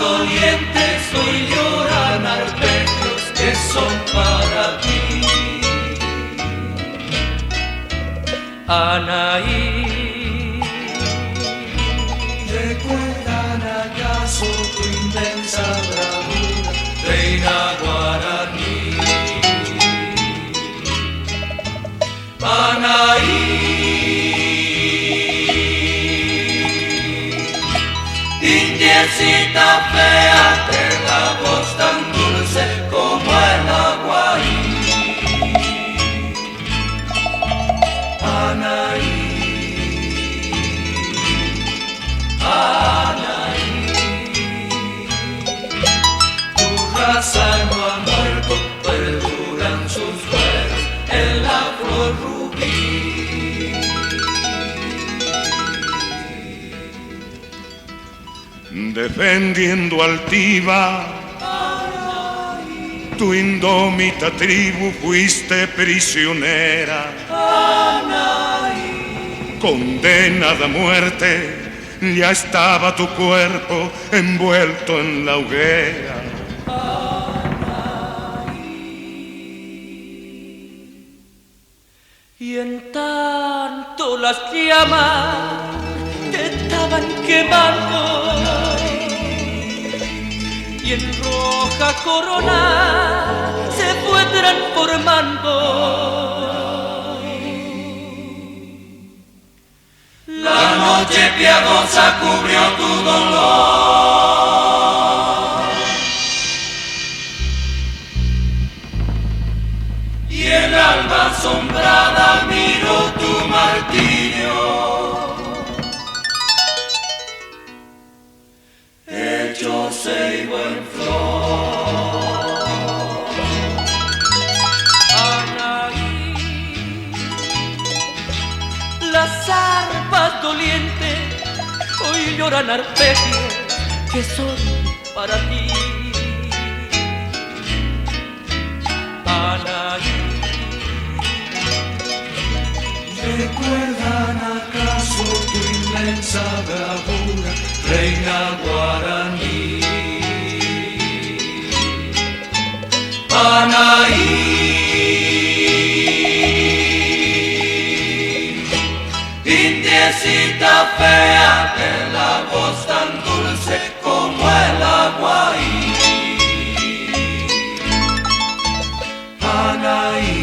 dolientes hoy lloran arpegios que son para ti. Anaí, ¿recuerdan acaso tu inmensa bravura, reina guaraní? Anaí, indiecita fea, de la voz tan dulce como el aguaí. Anaí, Anaí, tu raza no ha muerto, perduran sus huellas en la flor rubí. Defendiendo altiva tu indómita tribu, fuiste prisionera, condenada a muerte, ya estaba tu cuerpo envuelto en la hoguera. Y en tanto las llamas te estaban quemando, y en roja corona se fue transformando. La noche piadosa cubrió tu dolor, y el alma asombrada miró tu martirio, hecho ceibo en flor. Anaí, las arpas dolientes hoy lloran arpegios que son para ti. Anaí, ¿recuerdan acaso tu inmensa bravura, reina guaraní? Anaí, indiecita fea, de la voz tan dulce como el aguaí. Anaí,